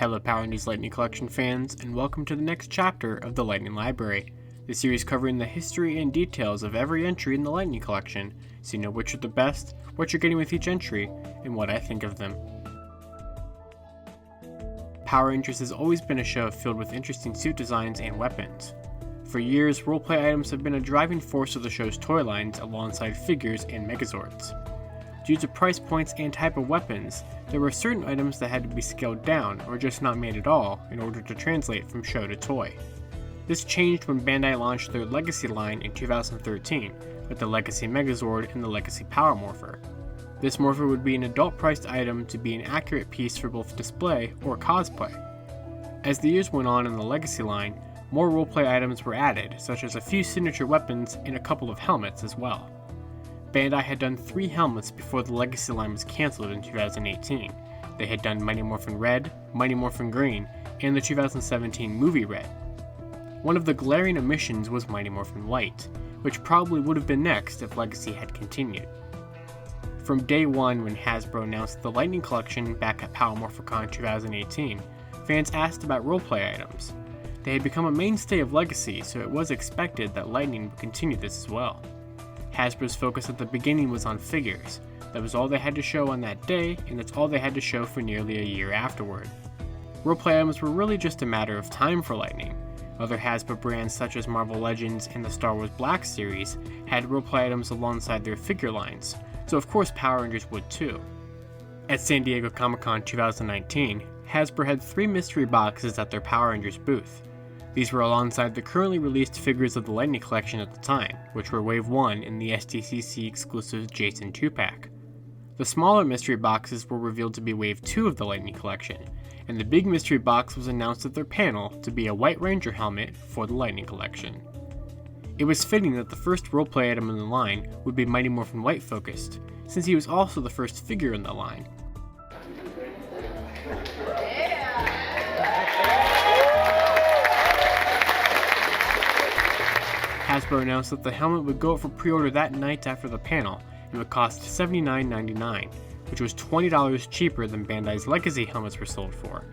Hello Power Rangers Lightning Collection fans, and welcome to the next chapter of the Lightning Library, the series covering the history and details of every entry in the Lightning Collection, so you know which are the best, what you're getting with each entry, and what I think of them. Power Rangers has always been a show filled with interesting suit designs and weapons. For years, roleplay items have been a driving force of the show's toy lines alongside figures and Megazords. Due to price points and type of weapons, there were certain items that had to be scaled down or just not made at all in order to translate from show to toy. This changed when Bandai launched their Legacy line in 2013 with the Legacy Megazord and the Legacy Power Morpher. This morpher would be an adult-priced item to be an accurate piece for both display or cosplay. As the years went on in the Legacy line, more roleplay items were added, such as a few signature weapons and a couple of helmets as well. Bandai had done 3 helmets before the Legacy line was cancelled in 2018. They had done Mighty Morphin Red, Mighty Morphin Green, and the 2017 movie Red. One of the glaring omissions was Mighty Morphin White, which probably would have been next if Legacy had continued. From day one when Hasbro announced the Lightning Collection back at Power Morphicon 2018, fans asked about roleplay items. They had become a mainstay of Legacy, so it was expected that Lightning would continue this as well. Hasbro's focus at the beginning was on figures. That was all they had to show on that day, and that's all they had to show for nearly a year afterward. Roleplay items were really just a matter of time for Lightning. Other Hasbro brands such as Marvel Legends and the Star Wars Black series had roleplay items alongside their figure lines, so of course Power Rangers would too. At San Diego Comic-Con 2019, Hasbro had 3 mystery boxes at their Power Rangers booth. These were alongside the currently released figures of the Lightning Collection at the time, which were Wave 1 in the SDCC exclusive Jason 2-pack. The smaller mystery boxes were revealed to be Wave 2 of the Lightning Collection, and the big mystery box was announced at their panel to be a White Ranger helmet for the Lightning Collection. It was fitting that the first roleplay item in the line would be Mighty Morphin White focused, since he was also the first figure in the line. Hasbro announced that the helmet would go up for pre-order that night after the panel and would cost $79.99, which was $20 cheaper than Bandai's Legacy helmets were sold for.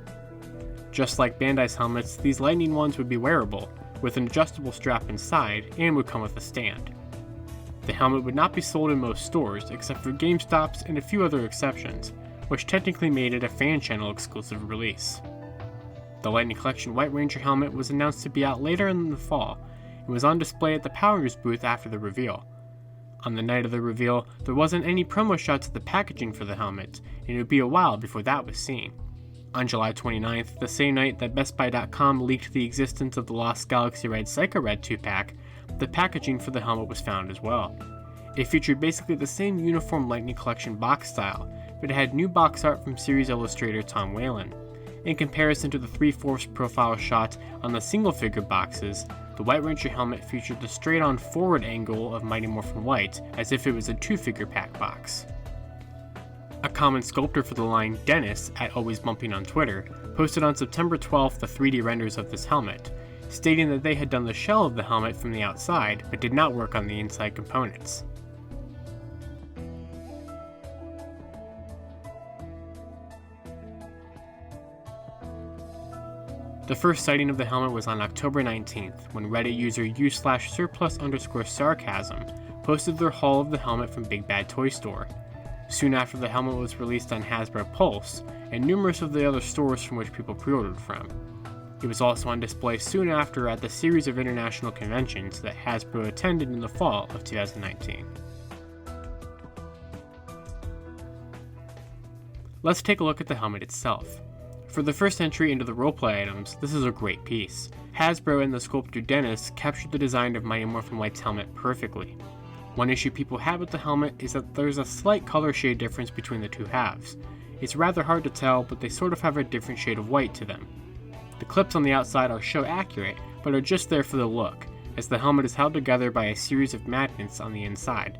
Just like Bandai's helmets, these Lightning ones would be wearable, with an adjustable strap inside, and would come with a stand. The helmet would not be sold in most stores, except for GameStops and a few other exceptions, which technically made it a fan channel exclusive release. The Lightning Collection White Ranger helmet was announced to be out later in the fall, and was on display at the Power Rangers booth after the reveal. On the night of the reveal, there wasn't any promo shots of the packaging for the helmet, and it would be a while before that was seen. On July 29th, the same night that BestBuy.com leaked the existence of the Lost Galaxy Red Psycho Red 2-pack, the packaging for the helmet was found as well. It featured basically the same uniform Lightning Collection box style, but it had new box art from series illustrator Tom Whalen. In comparison to the 3/4 profile shot on the single figure boxes, the White Ranger helmet featured the straight-on forward angle of Mighty Morphin White, as if it was a 2-figure pack box. A common sculptor for the line, Dennis, at Always Bumping on Twitter, posted on September 12th the 3D renders of this helmet, stating that they had done the shell of the helmet from the outside, but did not work on the inside components. The first sighting of the helmet was on October 19th, when Reddit user u/surplus_sarcasm posted their haul of the helmet from Big Bad Toy Store. Soon after, the helmet was released on Hasbro Pulse, and numerous of the other stores from which people pre-ordered from. It was also on display soon after at the series of international conventions that Hasbro attended in the fall of 2019. Let's take a look at the helmet itself. For the first entry into the roleplay items, this is a great piece. Hasbro and the sculptor Dennis captured the design of Mighty Morphin White's helmet perfectly. One issue people have with the helmet is that there's a slight color shade difference between the two halves. It's rather hard to tell, but they sort of have a different shade of white to them. The clips on the outside are show accurate, but are just there for the look, as the helmet is held together by a series of magnets on the inside.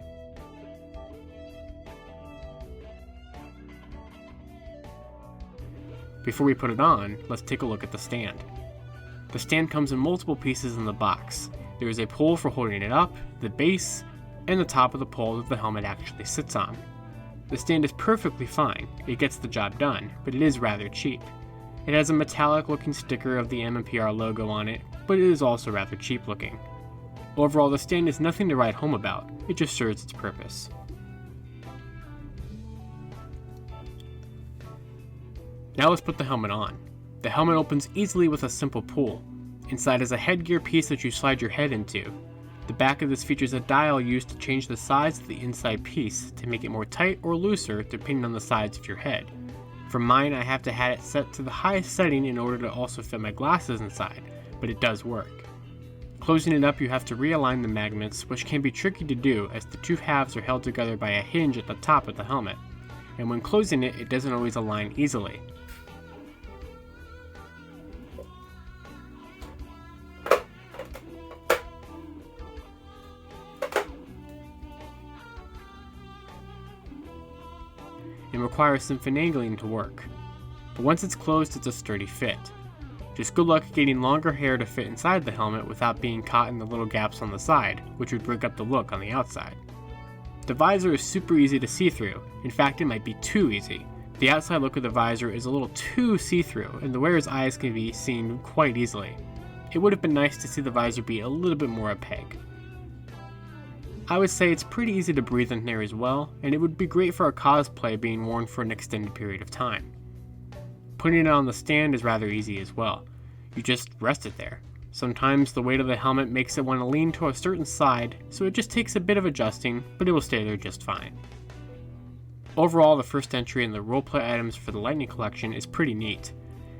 Before we put it on, let's take a look at the stand. The stand comes in multiple pieces in the box. There is a pole for holding it up, the base, and the top of the pole that the helmet actually sits on. The stand is perfectly fine, it gets the job done, but it is rather cheap. It has a metallic looking sticker of the M&PR logo on it, but it is also rather cheap looking. Overall, the stand is nothing to write home about, it just serves its purpose. Now let's put the helmet on. The helmet opens easily with a simple pull. Inside is a headgear piece that you slide your head into. The back of this features a dial used to change the size of the inside piece to make it more tight or looser depending on the size of your head. For mine, I have to have it set to the highest setting in order to also fit my glasses inside, but it does work. Closing it up, you have to realign the magnets, which can be tricky to do as the two halves are held together by a hinge at the top of the helmet, and when closing it, it doesn't always align easily. And requires some finagling to work. But once it's closed, it's a sturdy fit. Just good luck getting longer hair to fit inside the helmet without being caught in the little gaps on the side, which would break up the look on the outside. The visor is super easy to see through. In fact, it might be too easy. The outside look of the visor is a little too see-through, and the wearer's eyes can be seen quite easily. It would have been nice to see the visor be a little bit more opaque. I would say it's pretty easy to breathe in there as well, and it would be great for a cosplay being worn for an extended period of time. Putting it on the stand is rather easy as well. You just rest it there. Sometimes the weight of the helmet makes it want to lean to a certain side, so it just takes a bit of adjusting, but it will stay there just fine. Overall, the first entry in the roleplay items for the Lightning collection is pretty neat.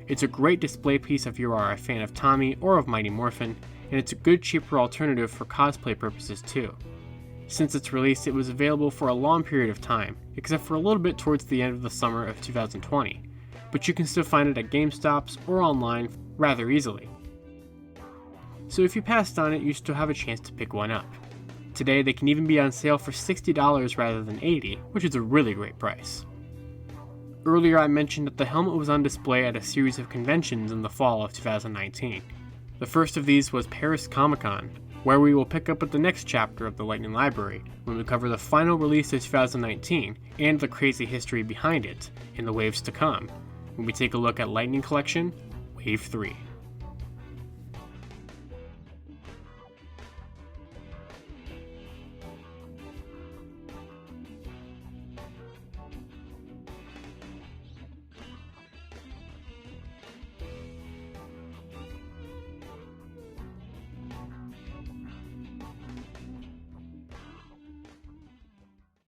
It's a great display piece if you are a fan of Tommy or of Mighty Morphin, and it's a good cheaper alternative for cosplay purposes too. Since its release, it was available for a long period of time, except for a little bit towards the end of the summer of 2020, but you can still find it at GameStops or online rather easily. So if you passed on it, you still have a chance to pick one up. Today they can even be on sale for $60 rather than $80, which is a really great price. Earlier I mentioned that the helmet was on display at a series of conventions in the fall of 2019. The first of these was Paris Comic-Con, where we will pick up with the next chapter of the Lightning Library when we cover the final release of 2019 and the crazy history behind it in the waves to come, when we take a look at Lightning Collection Wave 3.